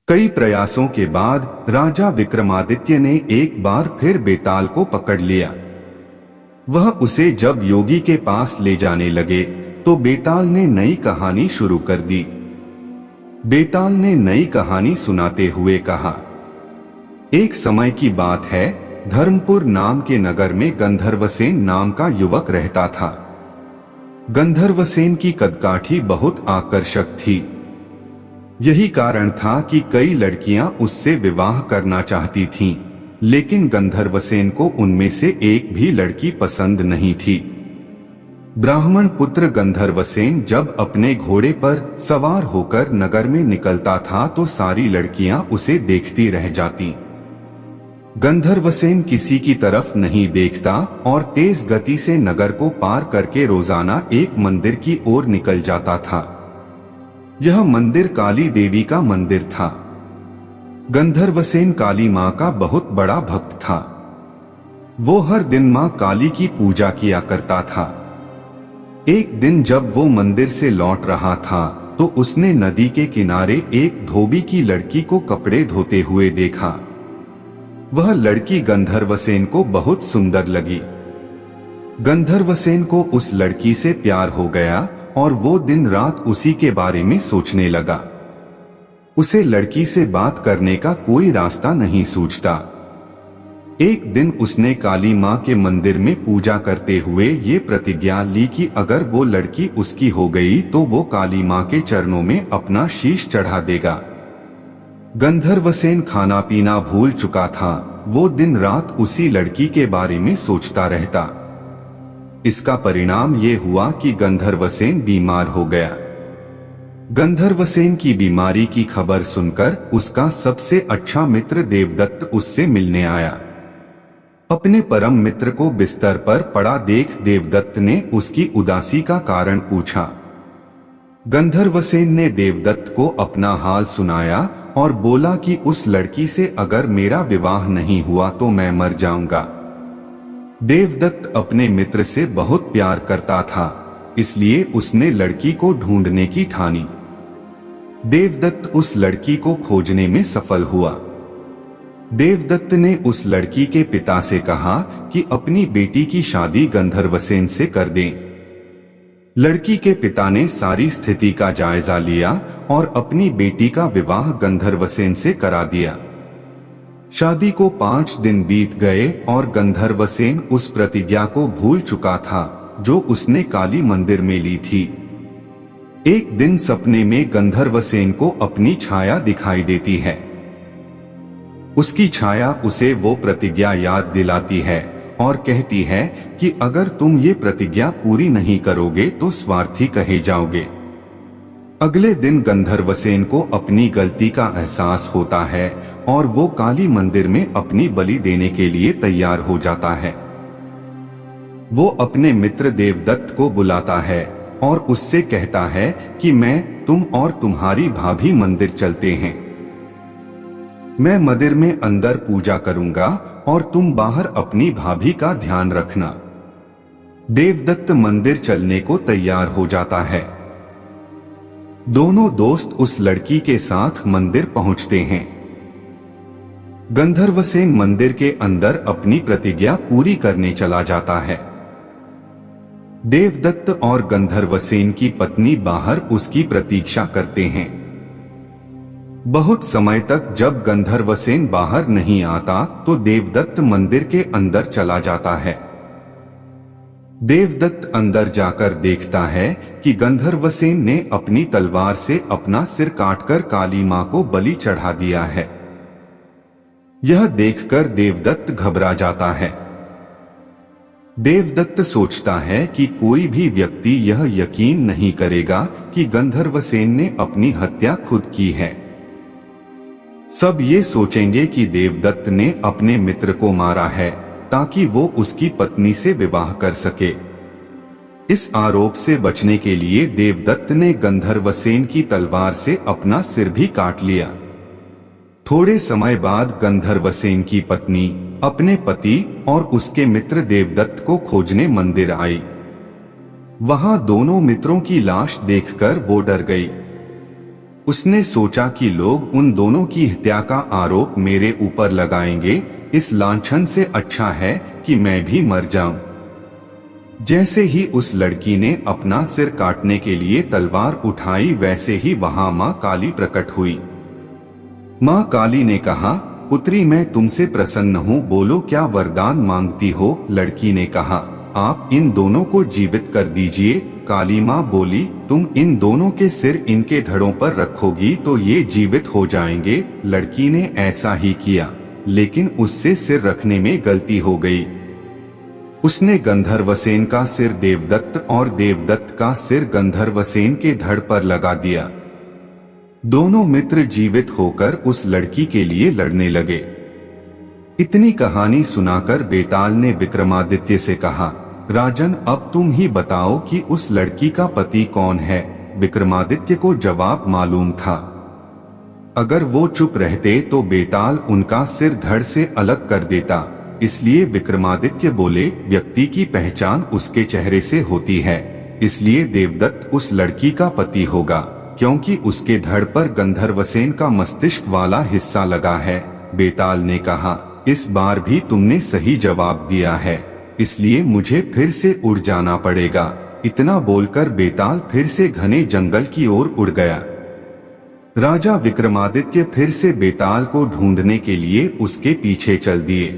कई प्रयासों के बाद राजा विक्रमादित्य ने एक बार फिर बेताल को पकड़ लिया। वह उसे जब योगी के पास ले जाने लगे तो बेताल ने नई कहानी शुरू कर दी। बेताल ने नई कहानी सुनाते हुए कहा, एक समय की बात है, धर्मपुर नाम के नगर में गंधर्वसेन नाम का युवक रहता था। गंधर्वसेन की कदकाठी बहुत आकर्षक थी। यही कारण था कि कई लड़कियां उससे विवाह करना चाहती थीं, लेकिन गंधर्वसेन को उनमें से एक भी लड़की पसंद नहीं थी। ब्राह्मण पुत्र गंधर्वसेन जब अपने घोड़े पर सवार होकर नगर में निकलता था तो सारी लड़कियां उसे देखती रह जातीं। गंधर्वसेन किसी की तरफ नहीं देखता और तेज गति से नगर को पार करके रोजाना एक मंदिर की ओर निकल जाता था। यह मंदिर काली देवी का मंदिर था। गंधर्वसेन काली मां का बहुत बड़ा भक्त था। वो हर दिन मां काली की पूजा किया करता था। एक दिन जब वो मंदिर से लौट रहा था तो उसने नदी के किनारे एक धोबी की लड़की को कपड़े धोते हुए देखा। वह लड़की गंधर्वसेन को बहुत सुंदर लगी। गंधर्वसेन को उस लड़की से प्यार हो गया और वो दिन रात उसी के बारे में सोचने लगा। उसे लड़की से बात करने का कोई रास्ता नहीं सूझता। एक दिन उसने काली मां के मंदिर में पूजा करते हुए ये प्रतिज्ञा ली कि अगर वो लड़की उसकी हो गई तो वो काली मां के चरणों में अपना शीश चढ़ा देगा। गंधर्वसेन खाना पीना भूल चुका था। वो दिन रात उसी लड़की के बारे में सोचता रहता। इसका परिणाम ये हुआ कि गंधर्वसेन बीमार हो गया। गंधर्वसेन की बीमारी की खबर सुनकर उसका सबसे अच्छा मित्र देवदत्त उससे मिलने आया। अपने परम मित्र को बिस्तर पर पड़ा देख देवदत्त ने उसकी उदासी का कारण पूछा। गंधर्वसेन ने देवदत्त को अपना हाल सुनाया और बोला कि उस लड़की से अगर मेरा विवाह नहीं हुआ तो मैं मर जाऊंगा। देवदत्त अपने मित्र से बहुत प्यार करता था, इसलिए उसने लड़की को ढूंढने की ठानी। देवदत्त उस लड़की को खोजने में सफल हुआ। देवदत्त ने उस लड़की के पिता से कहा कि अपनी बेटी की शादी गंधर्वसेन से कर दें। लड़की के पिता ने सारी स्थिति का जायजा लिया और अपनी बेटी का विवाह गंधर्वसेन से करा दिया। शादी को 5 दिन बीत गए और गंधर्वसेन उस प्रतिज्ञा को भूल चुका था जो उसने काली मंदिर में ली थी। एक दिन सपने में गंधर्वसेन को अपनी छाया दिखाई देती है। उसकी छाया उसे वो प्रतिज्ञा याद दिलाती है और कहती है कि अगर तुम ये प्रतिज्ञा पूरी नहीं करोगे तो स्वार्थी कहे जाओगे। अगले दिन गंधर्वसेन को अपनी गलती का एहसास होता है और वो काली मंदिर में अपनी बलि देने के लिए तैयार हो जाता है। वो अपने मित्र देवदत्त को बुलाता है और उससे कहता है कि मैं, तुम और तुम्हारी भाभी मंदिर चलते हैं। मैं मंदिर में अंदर पूजा करूंगा और तुम बाहर अपनी भाभी का ध्यान रखना। देवदत्त मंदिर चलने को तैयार हो जाता है। दोनों दोस्त उस लड़की के साथ मंदिर पहुंचते हैं। गंधर्वसेन मंदिर के अंदर अपनी प्रतिज्ञा पूरी करने चला जाता है। देवदत्त और गंधर्वसेन की पत्नी बाहर उसकी प्रतीक्षा करते हैं। बहुत समय तक जब गंधर्वसेन बाहर नहीं आता तो देवदत्त मंदिर के अंदर चला जाता है। देवदत्त अंदर जाकर देखता है कि गंधर्वसेन ने अपनी तलवार से अपना सिर काटकर काली मां को बलि चढ़ा दिया है। यह देखकर देवदत्त घबरा जाता है। देवदत्त सोचता है कि कोई भी व्यक्ति यह यकीन नहीं करेगा कि गंधर्वसेन ने अपनी हत्या खुद की है। सब ये सोचेंगे कि देवदत्त ने अपने मित्र को मारा है ताकि वो उसकी पत्नी से विवाह कर सके। इस आरोप से बचने के लिए देवदत्त ने गंधर्वसेन की तलवार से अपना सिर भी काट लिया। थोड़े समय बाद गंधर्वसेन की पत्नी अपने पति और उसके मित्र देवदत्त को खोजने मंदिर आई। वहां दोनों मित्रों की लाश देखकर वो डर गई। उसने सोचा कि लोग उन दोनों की हत्या का आरोप मेरे ऊपर लगाएंगे, इस लांछन से अच्छा है कि मैं भी मर जाऊं। जैसे ही उस लड़की ने अपना सिर काटने के लिए तलवार उठाई, वैसे ही वहां मां काली प्रकट हुई। मां काली ने कहा, पुत्री मैं तुमसे प्रसन्न हूँ, बोलो क्या वरदान मांगती हो। लड़की ने कहा, आप इन दोनों को जीवित कर दीजिए। काली मां बोली, तुम इन दोनों के सिर इनके धड़ों पर रखोगी तो ये जीवित हो जाएंगे। लड़की ने ऐसा ही किया, लेकिन उससे सिर रखने में गलती हो गई। उसने गंधर्वसेन का सिर देवदत्त और देवदत्त का सिर गंधर्वसेन के धड़ पर लगा दिया। दोनों मित्र जीवित होकर उस लड़की के लिए लड़ने लगे। इतनी कहानी सुनाकर बेताल ने विक्रमादित्य से कहा, राजन अब तुम ही बताओ कि उस लड़की का पति कौन है। विक्रमादित्य को जवाब मालूम था। अगर वो चुप रहते तो बेताल उनका सिर धड़ से अलग कर देता। इसलिए विक्रमादित्य बोले, व्यक्ति की पहचान उसके चेहरे से होती है, इसलिए देवदत्त उस लड़की का पति होगा, क्योंकि उसके धड़ पर गंधर्वसेन का मस्तिष्क वाला हिस्सा लगा है। बेताल ने कहा, इस बार भी तुमने सही जवाब दिया है, इसलिए मुझे फिर से उड़ जाना पड़ेगा। इतना बोलकर बेताल फिर से घने जंगल की ओर उड़ गया। राजा विक्रमादित्य फिर से बेताल को ढूंढने के लिए उसके पीछे चल दिए।